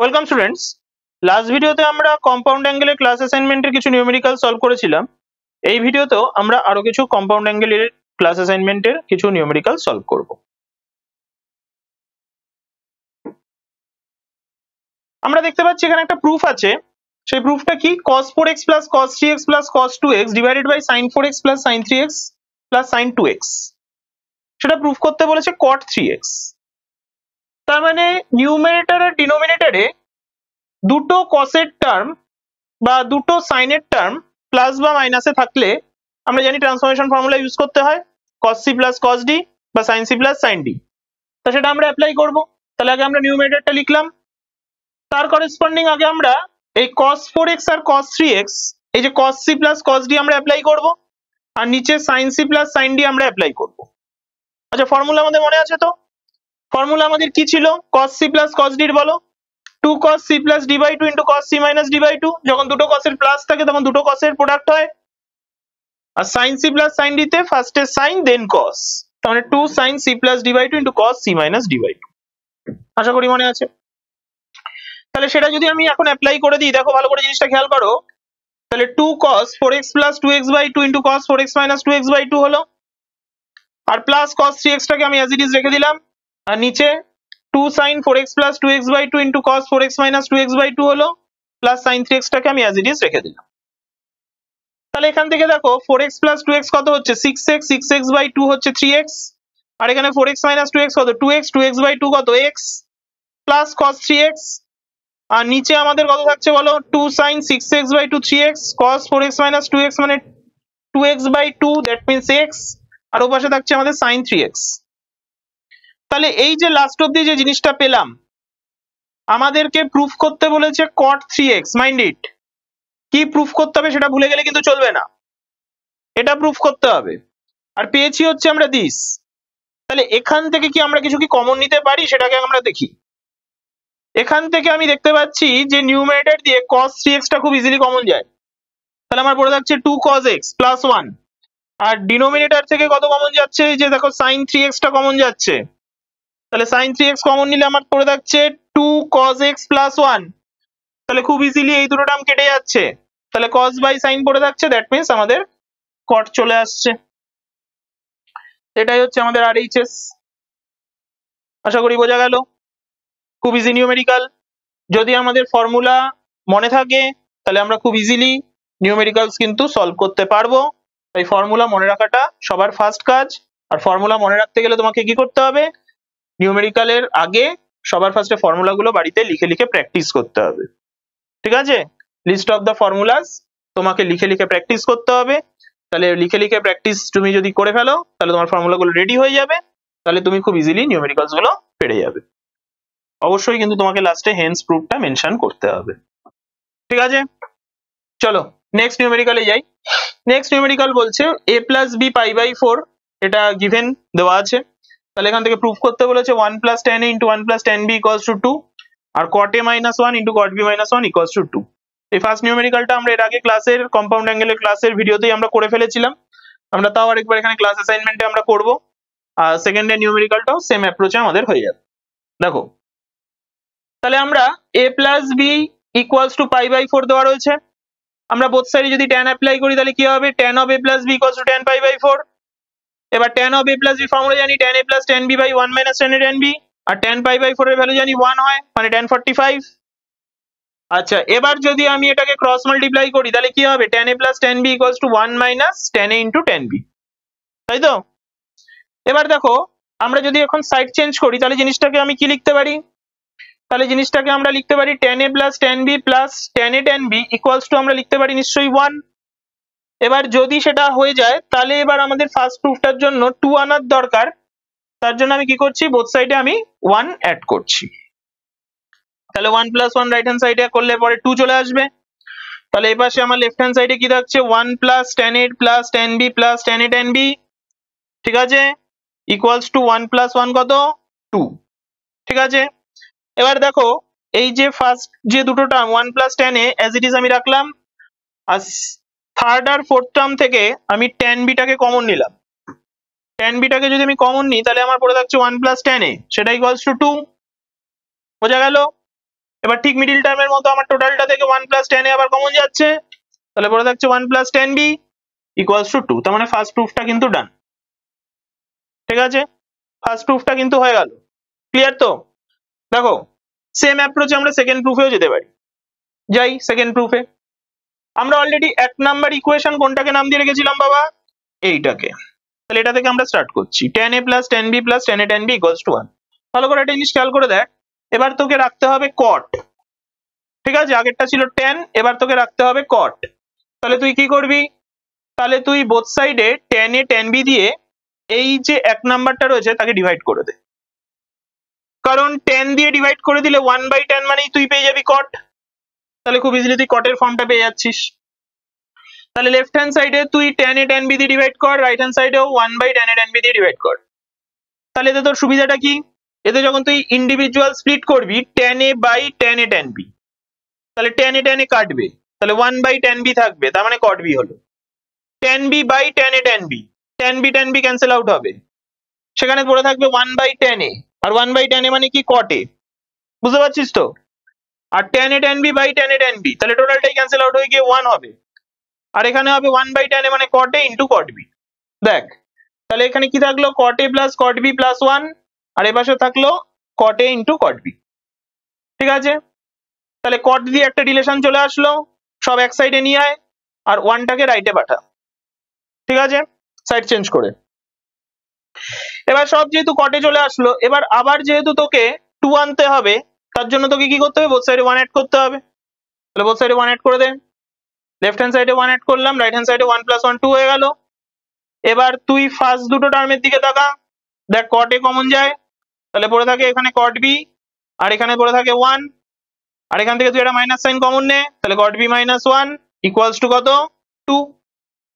Welcome students. Last ভিডিওতে আমরা compound অ্যাঙ্গেলের class অ্যাসাইনমেন্টের কিছু নিউমেরিক্যাল সলভ করেছিলাম। এই ভিডিওতেও আমরা আরো কিছু কম্পাউন্ড অ্যাঙ্গেলের ক্লাস অ্যাসাইনমেন্টের কিছু নিউমেরিক্যাল সলভ করব। আমরা দেখতে পাচ্ছি এখানে একটা প্রুফ আছে। সেই প্রুফটা কি? cos 4x plus cos 3x plus cos 2x divided by sin 4x plus sin 3x plus sin 2x, সেটা প্রুফ করতে বলেছে cot 3x। তার মানে নিউমারেটর আর ডিনোমিনেটরে দুটো কসের টার্ম বা দুটো সাইনের টার্ম প্লাস বা মাইনাসে থাকলে আমরা জানি ট্রান্সফরমেশন ফর্মুলা ইউজ করতে হয়, cos c plus cos d বা sin c plus sin d। তা সেটা আমরা অ্যাপ্লাই করব। তাহলে আগে আমরা নিউমারেটরটা লিখলাম, তার করেসপন্ডিং আগে আমরা এই cos 4x আর cos 3x, এই যে cos c plus cos d আমরা অ্যাপ্লাই করব, আর নিচে sin c plus sin d আমরা অ্যাপ্লাই করব। আচ্ছা, ফর্মুলা আমাদের মনে আছে তো? ফর্মুলা আমাদের কি ছিল? cos c plus cos d এর বলো 2 cos c plus d by 2 into cos c minus d by 2। যখন দুটো cos এর প্লাস থাকে তখন দুটো cos এর প্রোডাক্ট হয়। আর sin c plus sin d তে ফার্স্টে sin দেন cos, তাহলে 2 sin c plus d by 2 into cos c minus d by 2। আশা করি মনে আছে। তাহলে সেটা যদি আমি এখন অ্যাপ্লাই করে দিই, দেখো ভালো করে জিনিসটা খেয়াল করো। তাহলে 2 cos 4x plus 2x by 2 into cos 4x minus 2x by 2 হলো, আর প্লাস cos 3x টাকে আমি অ্যাজ ইট ইজ রেখে দিলাম, আর নিচে 2 sin 4x plus 2x by 2 into cos 4x minus 2x by 2 হলো, প্লাস sin 3x টাকে আমি as it is রেখে দিলাম। তাহলে এখান থেকে দেখো 4x plus 2x কত হচ্ছে 6x, 6x by 2 হচ্ছে 3x, আর এখানে 4x minus 2x কত 2x, 2x by 2 কত x, প্লাস cos 3x, আর নিচে আমাদের কত থাকছে বলো 2 sin 6x by 2 3x, cos 4x minus 2x মানে 2x by 2 that means x, আর ওপাশে থাকছে আমাদের sin 3x। তাহলে এই যে লাস্ট অবধি যে জিনিসটা পেলাম, আমাদেরকে প্রুফ করতে বলেছে cot 3x। মাইন্ড ইট, কি প্রুফ করতে হবে সেটা ভুলে গেলে কিন্তু চলবে না, এটা প্রুফ করতে হবে। আর পেয়েছি হচ্ছে আমরা দিস। তাহলে এখান থেকে কি আমরা কিছু কি কমন নিতে পারি সেটাকে আমরা দেখি। এখান থেকে আমি দেখতে পাচ্ছি যে নিউমারেটর দিয়ে cos 3x টা খুব ইজিলি কমন যায়। তাহলে আমার পড়ে যাচ্ছে 2 cos x প্লাস 1, আর ডিনোমিনেটর থেকে কত কমন যাচ্ছে? এই যে দেখো sin 3x টা কমন যাচ্ছে। তাহলে sin 3x কমন নিলে আমার পড়ে যাচ্ছে 2 cos x প্লাস 1। তাহলে খুব ইজিলি এই দুটো টার্ম কেটে যাচ্ছে, তাহলে cos বাই sin পড়ে যাচ্ছে, দ্যাট মিন্স আমাদের cot চলে আসছে। এটাই হচ্ছে আমাদের RHS। আশা করি বোঝা গেল। খুব ইজি নিউমেরিক্যাল। যদি আমাদের ফর্মুলা মনে থাকে তাহলে আমরা খুব ইজিলি নিউমেরিক্যালস কিন্তু সলভ করতে পারবো। তাই ফর্মুলা মনে রাখাটা সবার ফার্স্ট কাজ। আর ফর্মুলা মনে রাখতে গেলে তোমাকে কি করতে হবে? নিউমেরিক্যালের আগে সবার ফার্স্টে ফর্মুলাগুলো বাড়িতে লিখে লিখে প্র্যাকটিস করতে হবে। ঠিক আছে? লিস্ট অফ দ্য ফর্মুলাস তোমাকে লিখে লিখে প্র্যাকটিস করতে হবে। তাহলে লিখে লিখে প্র্যাকটিস তুমি যদি করে ফেলো তাহলে তোমার ফর্মুলাগুলো রেডি হয়ে যাবে, তাহলে তুমি খুব ইজিলি নিউমেরিক্যালস গুলো পেরে যাবে। অবশ্যই কিন্তু তোমাকে লাস্টে হেন্স প্রুফটা মেনশন করতে হবে। ঠিক আছে, চলো নেক্সট নিউমেরিক্যালে যাই। নেক্সট নিউমেরিক্যাল বলছে a plus b pi by 4, এটা গিভেন দেওয়া আছে। তাহলে এখান থেকে প্রুফ করতে বলেছে 1 plus tan a into 1 plus tan b equals to 2, R cot a minus 1 into cot b minus 1 equals to 2। এই ফার্স্ট নিউমেরিক্যালটা আমরা এর আগে ক্লাসের কম্পাউন্ড অ্যাঙ্গেলের ক্লাসের ভিডিওতেই আমরা করে ফেলেছিলাম। আমরা তাও আরেকবার এখানে ক্লাস অ্যাসাইনমেন্টে আমরা করব। আর সেকেন্ডের নিউমেরিক্যালটাও সেম অ্যাপ্রোচে আমাদের হয়ে যাবে। দেখো, তাহলে আমরা a plus b equals to pi by 4 দেওয়া রয়েছে। আমরা বোথ সাইডে যদি tan অ্যাপ্লাই করি তাহলে কি হবে? tan of a plus b equals to tan pi by 4। এবার tan of a plus b formula জানি tan a plus tan b by 1 minus tan a tan b, আর tan pi by 4 এর value জানি 1 হয়, মানে tan 45। আচ্ছা, এবার যদি আমি এটাকে ক্রস মাল্টিপ্লাই করি তাহলে কি হবে? tan a plus tan b equals to 1 minus tan a into tan b, তাই তো? এবার দেখো, আমরা যদি এখন সাইড চেঞ্জ করি তাহলে জিনিসটাকে আমি কি লিখতে পারি? তাহলে জিনিসটাকে আমরা লিখতে পারি tan a plus tan b plus tan a tan b equals to আমরা লিখতে পারি নিশ্চয়ই 1। এবার যদি সেটা হয়ে যায় তাহলে এবার আমাদের ফার্স্ট প্রুফটার জন্য 2 আনার দরকার। তার জন্য আমি কি করছি? বোথ সাইডে আমি 1 অ্যাড করছি। তাহলে 1 plus 1 রাইট হ্যান্ড সাইডে করলে পরে 2 চলে আসবে। তাহলে এই পাশে আমার লেফট হ্যান্ড সাইডে কি থাকছে? 1 plus tan a plus tan b plus tan a tan b, ঠিক আছে, ইকুয়ালস টু 1 plus 1 কত? 2। ঠিক আছে, এবার দেখো এই যে ফার্স্ট যে দুটো term 1 plus tan a as it is আমি রাখলাম, আর থার্ড আর ফোর্থ টার্ম থেকে আমি tan b টাকে কমন নিলাম। tan b টাকে যদি আমি কমন নিই তাহলে আমার পড়ে থাকছে 1 plus tan a, সেটা ইকুয়ালস টু 2। বোঝা গেল? এবার ঠিক মিডিল টার্মের মতো আমার টোটালটা থেকে 1 প্লাস 10 এ আবার কমন যাচ্ছে, তাহলে পড়ে থাকছে 1 প্লাস 10b ইকুয়ালস টু 2। তার মানে ফার্স্ট প্রুফটা কিন্তু ডান। ঠিক আছে, ফার্স্ট প্রুফটা কিন্তু হয়ে গেল। ক্লিয়ার তো? দেখো সেম অ্যাপ্রোচে আমরা সেকেন্ড প্রুফেও যেতে পারি। যাই সেকেন্ড প্রুফে। আমরা অলরেডি 1 নাম্বার ইকুয়েশন কোনটাকে নাম দিয়ে রেখেছিলাম বাবা? এইটাকে। তাহলে এটা থেকে আমরা স্টার্ট করছি। 10a plus 10b plus 10a 10b equals to 1। ভালো করে একটা জিনিস খেয়াল করে দেখ, এবার তোকে রাখতে হবে cot। ঠিক আছে, আগেরটা ছিল 10, এবার তোকে রাখতে হবে cot। তাহলে তুই কি করবি? তাহলে তুই বোথ সাইডে 10a 10b দিয়ে এই যে 1 নাম্বারটা রয়েছে তাকে ডিভাইড করে দে। কারণ 10 দিয়ে ডিভাইড করে দিলে 1/10 মানেই তুই পেয়ে যাবি cot। তাহলে খুব ইজিলি তুই cot এর ফর্মটা পেয়ে যাচ্ছিস। তাহলে লেফট হ্যান্ড সাইডে তুই 10a 10b দিয়ে ডিভাইড কর, রাইট হ্যান্ড সাইডেও 1/10a 10b দিয়ে ডিভাইড কর। তাহলে এতে তোর সুবিধাটা কি? এতে যখন তুই ইন্ডিভিজুয়াল স্প্লিট করবি 10a বাই 10a 10b, তাহলে 10a 10a কাটবে, তাহলে 1/10b থাকবে, তার মানে cot b হলো। 10b by 10a 10b, 10b 10b cancel out হবে, সেখানে পড়ে থাকবে 1/10a, আর 1/10a মানে কি? cot a। বুঝতে পারছিস তো? আর 10a 10b by 10a 10b, তাহলে টোটালটাই ক্যান্সেল আউট হয়ে গিয়ে 1 হবে, আর এখানে হবে 1/10a মানে cot a into cot b। দেখ তাহলে এখানে কি থাকলো? cot a plus cot b plus 1, আর এপাশে থাকলো cot a into cot b। ঠিক আছে, তাহলে cot দিয়ে একটা রিলেশন চলে আসলো, সব এক সাইডে নিয়ে আয়, আর 1টাকে রাইটে পাঠা। ঠিক আছে, সাইড চেঞ্জ করে। এবার সব যেহেতু cot এ চলে আসলো, এবার আবার যেহেতু তোকে 2 আনতে হবে, তার জন্য তোকে কি করতে হবে? বোথ সাইডে 1 অ্যাড করতে হবে। তাহলে বোথ সাইডে 1 অ্যাড করে দে। লেফট হ্যান্ড সাইডে 1 অ্যাড করলাম, রাইট হ্যান্ড সাইডে 1 প্লাস 1 2 হয়ে গেল। এবার তুই ফার্স্ট দুটো টার্মের দিকে তাকা, দেখ cot a কমন যায়, তাহলে পড়ে থাকে এখানে cot b, আর এখানে পড়ে থাকে 1, আর এখান থেকে তুই একটা মাইনাস সাইন কমন নে, তাহলে cot b minus 1 equals to কত? 2।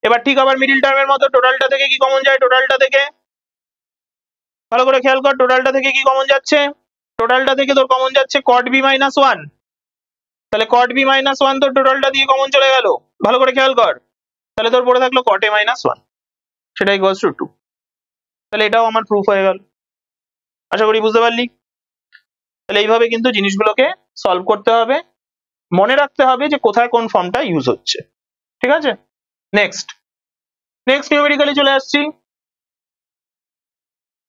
এবার ঠিক আবার মিডিল টার্মের মতো টোটালটা থেকে কি কমন যায়? টোটালটা থেকে ভালো করে খেয়াল কর, টোটালটা থেকে কি কমন যাচ্ছে? টোটালটা থেকে তোর কমন যাচ্ছে cot b মাইনাস 1, তাহলে cot b মাইনাস 1 তোর টোটালটা দিয়ে কমন চলে গেল। ভালো করে খেয়াল কর, তাহলে তোর পড়ে থাকলো cot a মাইনাস 1, সেটা ইকুয়ালস টু 2। তাহলে এটাও আমার প্রুফ হয়ে গেল। আশা করি বুঝতে পারলি। তাহলে এইভাবে কিন্তু জিনিসগুলোকে সলভ করতে হবে, মনে রাখতে হবে যে কোথায় কোন ফর্মটা ইউজ হচ্ছে। ঠিক আছে, নেক্সট নিউমেরিক্যালি চলে আসছি।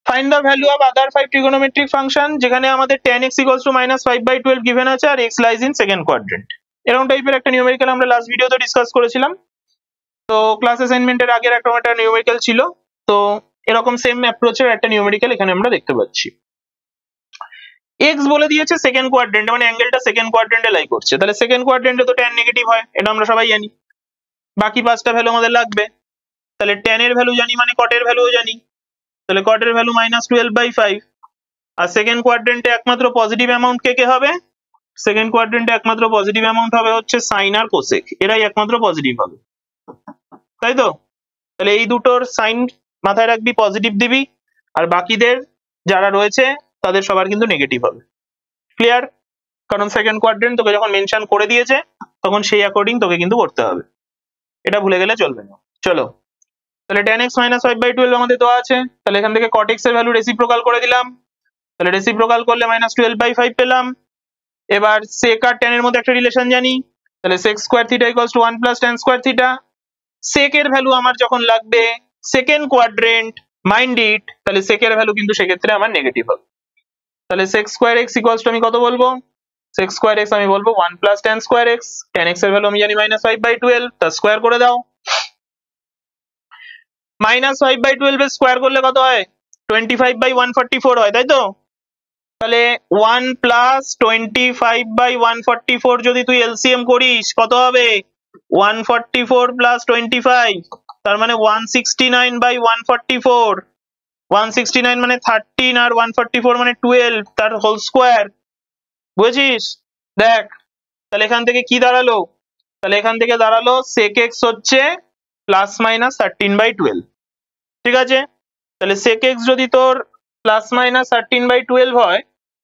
Find the value of other 5 trigonometric function, যেখানে আমাদের tan x equals to -5/12 given আছে, আর x lies in second quadrant. এরকম টাইপের একটা নিউমেরিক্যাল আমরা লাস্ট ভিডিওতে ডিসকাস করেছিলাম। তো ক্লাস অ্যাসাইনমেন্টের আগের একটা নিউমেরিক্যাল ছিল, তো এরকম সেম অ্যাপ্রোচের একটা নিউমেরিক্যাল এখানে আমরা দেখতে পাচ্ছি। x বলে দিয়েছে সেকেন্ড কোয়াড্রেন্টে, মানে অ্যাঙ্গেলটা সেকেন্ড কোয়াড্রেন্টে লাই করছে, তাহলে সেকেন্ড কোয়াড্রেন্টে তো tan নেগেটিভ হয়, এটা আমরা সবাই জানি। বাকি 5টা ভ্যালু আমাদের লাগবে, তাহলে tan এর ভ্যালু জানি মানে cot এর ভ্যালুও জানি, তাহলে cot এর ভ্যালু -12/5। আর সেকেন্ড কোয়াড্রেন্টে একমাত্র পজিটিভ অ্যামাউন্ট কে হবে? সেকেন্ড কোয়াড্রেন্টে একমাত্র পজিটিভ অ্যামাউন্ট হবে হচ্ছে সাইন আর কোসেক, এরাই একমাত্র পজিটিভ হবে, তাই তো? তাহলে এই দুটোর সাইন মাথায় রাখবি, পজিটিভ দিবি, আর বাকিদের যারা রয়েছে তাদের সবার কিন্তু নেগেটিভ হবে। ক্লিয়ার? কারণ সেকেন্ড কোয়াড্রেন্ট তোকে যখন মেনশন করে দিয়েছে তখন সেই অ্যাকর্ডিং তোকে কিন্তু করতে হবে, এটা ভুলে গেলে চলবে না। চলো, তাহলে tan x - 5/12 আমাদের দেওয়া আছে, তাহলে এখান থেকে cot x এর ভ্যালু রেসিপ্রোকাল করে দিলাম, তাহলে রেসিপ্রোকাল করলে -12/5 পেলাম। এবার sec আর tan এর মধ্যে একটা রিলেশন জানি, তাহলে sec square theta equals to 1 plus tan square theta. sec এর ভ্যালু আমার যখন লাগবে সেকেন্ড কোয়াড্রেন্ট, মাইন্ড ইট, তাহলে sec এর ভ্যালু কিন্তু সেক্ষেত্রে আমার নেগেটিভ হবে। তাহলে sec square x equals to আমি কত বলবো? sec স্কয়ার x আমি বলবো 1 plus tan square x, tan x এর ভ্যালু আমি জানি -5/12, তার স্কয়ার করে দাও। -5/12 এর স্কয়ার করলে কত হয়? 25/144 হয়, তাই তো? তাহলে 1 প্লাস 25/144 যদি তুই এলসিএম করিস কত হবে? 144 প্লাস 25, তার মানে 169/144। 169 মানে 13, আর 144 মানে 12, তার হোল স্কয়ার। বুঝেছিস? দেখ তাহলে এখান থেকে কি দাঁড়ালো? তাহলে এখান থেকে দাঁড়ালো sec x হচ্ছে +-13/12। ঠিক আছে, তাহলে sec x যদি তোর +-13/12 হয়,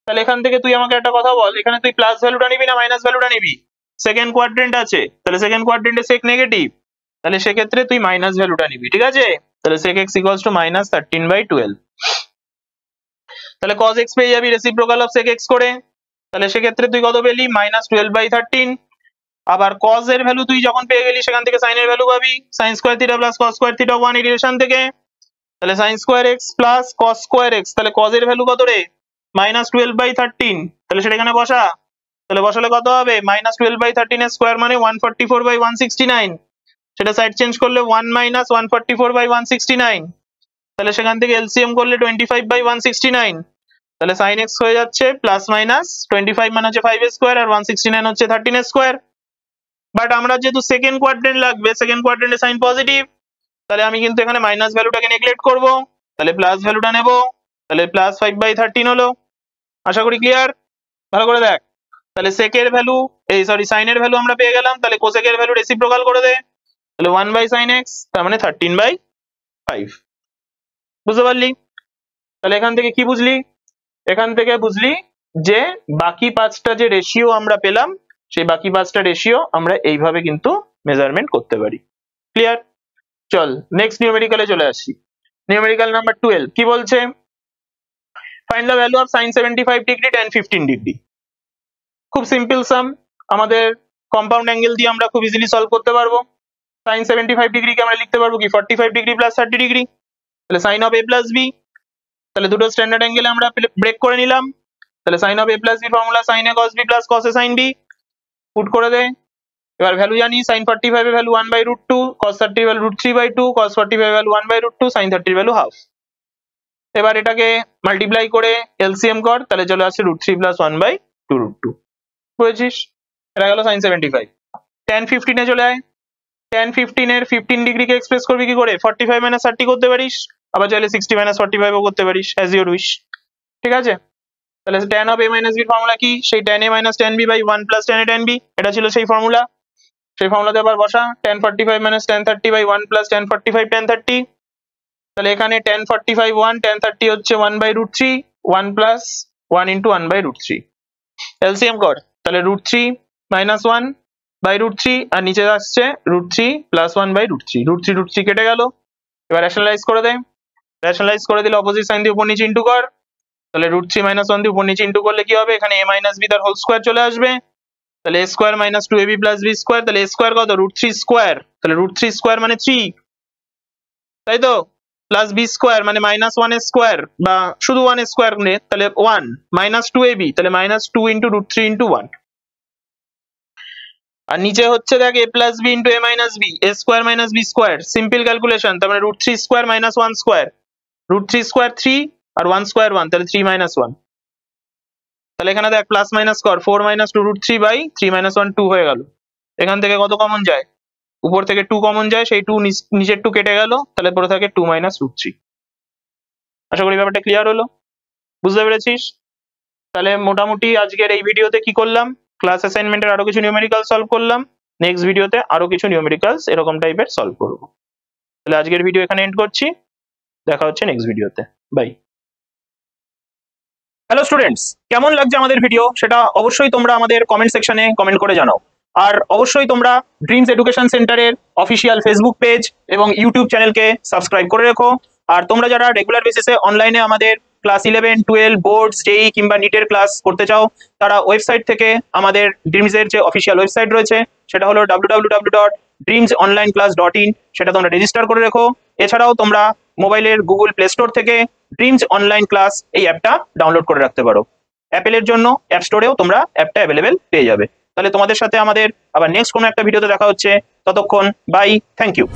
তাহলে এখান থেকে তুই আমাকে একটা কথা বল, এখানে তুই প্লাস ভ্যালুটা নিবি না মাইনাস ভ্যালুটা নিবি? সেকেন্ড কোয়াড্রেন্ট আছে, তাহলে সেকেন্ড কোয়াড্রেন্টে sec নেগেটিভ, তাহলে সেক্ষেত্রে তুই মাইনাস ভ্যালুটা নিবি। ঠিক আছে, তাহলে sec x ইকুয়ালস টু -13/12। তাহলে cos x পেয়ে যাবি রেসিপ্রোকাল অফ sec x করে, তাহলে সেক্ষেত্রে তুই কত পেলি -12/13। আবার cos এর ভ্যালু তুই যখন পেয়ে গেলি সেখান থেকে sin এর ভ্যালু পাবি sin square theta plus cos square theta 1 এই রিলেশন থেকে। তাহলে sin square x plus cos square x, তাহলে cos এর ভ্যালু কত রে -12/13, তাহলে সেটা এখানে বসা। তাহলে বসালে কত হবে -12/13 এর স্কয়ার মানে 144/169, সেটা সাইড চেঞ্জ করলে 1 - 144/169, তাহলে সেখান থেকে এলসিএম করলে 25/169, তাহলে sin x হয়ে যাচ্ছে প্লাস মাইনাস 25 মানে হচ্ছে 5 এর স্কয়ার আর 169 হচ্ছে 13 এর স্কয়ার। বাট আমরা যেহেতু সেকেন্ড কোয়াড্রেন্ট লাগবে, সেকেন্ড কোয়াড্রেন্টে সাইন পজিটিভ, তাহলে আমি কিন্তু এখানে মাইনাস ভ্যালুটাকে নেগলেক্ট করব, তাহলে প্লাস ভ্যালুটা নেব, তাহলে প্লাস 5/13 হলো। আশা করি ক্লিয়ার। ভালো করে দেখ, তাহলে সেকের ভ্যালু সাইনের ভ্যালু আমরা পেয়ে গেলাম, তাহলে কোসেকের ভ্যালু রেসিপ্রোকাল করে দে, তাহলে 1/sin x তার মানে 13/5। বুঝতে পারলি? তাহলে এখান থেকে কি বুঝলি? এখান থেকে বুঝলি যে বাকি পাঁচটা যে রেশিও আমরা পেলাম, সেই বাকি পাঁচটা রেশিও আমরা এইভাবে কিন্তু মেজারমেন্ট করতে পারি। ক্লিয়ার? চল নেক্সট নিউমেরিক্যালে চলে আসি। নিউমেরিক্যাল নাম্বার 12 কি বলছে? Find the value of sin 75 degree tan 15 degree. খুব সিম্পল সাম, আমাদের কম্পাউন্ড অ্যাঙ্গেল দিয়ে আমরা খুব ইজিলি সলভ করতে পারবো। sin 75 ডিগ্রিকে আমরা লিখতে পারবো কি 45 ডিগ্রি প্লাস 30 ডিগ্রি, তাহলে sin of a plus b, তাহলে দুটো স্ট্যান্ডার্ড অ্যাঙ্গেলে আমরা ব্রেক করে নিলাম, তাহলে sin of a plus b formula sin a cos b plus cos a sin b, put করে দে। এবার ভ্যালু জানি sin 45 এর ভ্যালু 1/√2, cos 30 এর ভ্যালু √3/2, cos 45 এর ভ্যালু 1/√2, sin 30 এর ভ্যালু হাফ। এবার এটাকে মাল্টিপ্লাই করে এলসিএম কর, তাহলে চলে আসছে √3 প্লাস 1/2√2। বুঝেছিস? এটা গেল sin 75। tan 15 এ চলে আয়। tan 15 এর 15 ডিগ্রিকে এক্সপ্রেস করবি কি করে? 45 - 30 করতে পারিস, আবার চাইলে 60 - 45 ও করতে পারিস, অ্যাজ ইউর উইশ। ঠিক আছে? তাহলে tan অফ a - b এর ফর্মুলা কি? সেই tan a - tan b by 1 plus tan a tan b, এটা ছিল সেই ফর্মুলা। সেই ফর্মুলাতে আবার বসা, tan 45 - tan 30 by 1 plus tan 45 tan 30, তাহলে এখানে tan 45 1, tan 30 হচ্ছে 1/√3, 1 প্লাস 1 ইন্টু 1/√3, এলসিএম কর, তাহলে √3 মাইনাস 1/√3 আর নিচে আসছে √3 প্লাস 1/√3, √3 কেটে গেল। এবার রেশনালাইজ করে দে, রেশনালাইজ করে দিলে অপোজিট সাইন দিয়ে উপর নিচে ইন্টু কর, তাহলে √3 - 1 দিয়ে উপর নিচে ইন্টু করলে কি হবে? এখানে a - b তার হোল স্কয়ার চলে আসবে, তাহলে a square - 2ab plus b square, তাহলে a স্কয়ার কত? √3 স্কয়ার, তাহলে √3 স্কয়ার মানে 3, তাই তো? প্লাস b স্কয়ার মানে -1 এর স্কয়ার, বা শুধু 1 এর স্কয়ার নে, তাহলে 1 -2ab, তাহলে -2 ইন্টু √3 ইন্টু 1, আর নিচে হচ্ছে দেখ a plus b into a minus b, a square minus b square, simple calculation, তার মানে √3 স্কয়ার মাইনাস 1 স্কয়ার, √3 স্কয়ার 3 আর 1 স্কয়ার 1, তাহলে 3 - 1, তাহলে এখানে দেখ প্লাস মাইনাস কর, 4 - 2 √3 বাই 3 - 1 2 হয়ে গেল। এখান থেকে কত কমন যায়? উপর থেকে 2 কমন যায়, সেই 2 নিচের 2 কেটে গেল, তাহলে পড়ে থাকে 2 - √3। আশা করি ব্যাপারটা ক্লিয়ার হলো, বুঝতে পেরেছিস? তাহলে মোটামুটি আজকের এই ভিডিওতে কি করলাম? ক্লাস অ্যাসাইনমেন্টের আরো কিছু নিউমেরিক্যাল সলভ করলাম, নেক্সট ভিডিওতে আরো কিছু নিউমেরিক্যালস এরকম টাইপের সলভ করব। তাহলে আজকের ভিডিও এখানে এন্ড করছি, দেখা হচ্ছে নেক্সট ভিডিওতে, বাই। হ্যালো স্টুডেন্টস, কেমন লাগছে আমাদের ভিডিও সেটা অবশ্যই তোমরা আমাদের কমেন্ট সেকশনে কমেন্ট করে জানাও। আর অবশ্যই তোমরা ড্রিমস এডুকেশন সেন্টারের অফিসিয়াল ফেসবুক পেজ এবং ইউটিউব চ্যানেলকে সাবস্ক্রাইব করে রেখো। আর তোমরা যারা রেগুলার বেসিসে অনলাইনে আমাদের ক্লাস 11, 12, বোর্ডস, জেই কিংবা নিটের ক্লাস করতে চাও, তারা ওয়েবসাইট থেকে আমাদের ড্রিমসের যে অফিসিয়াল ওয়েবসাইট রয়েছে সেটা হলো www.dreamsonlineclass.in, সেটা তোমরা রেজিস্টার করে রেখো। এছাড়াও তোমরা মোবাইলের গুগল প্লে স্টোর থেকে ড্রিমস অনলাইন ক্লাস এই অ্যাপটা ডাউনলোড করে রাখতে পারো। অ্যাপেলের জন্য অ্যাপ স্টোরেও তোমরা অ্যাপটা অ্যাভেলেবেল পেয়ে যাবে। তাহলে তোমাদের সাথে আমাদের আবার নেক্সট কোনো একটা ভিডিওতে দেখা হচ্ছে, ততক্ষণ বাই, থ্যাংক ইউ।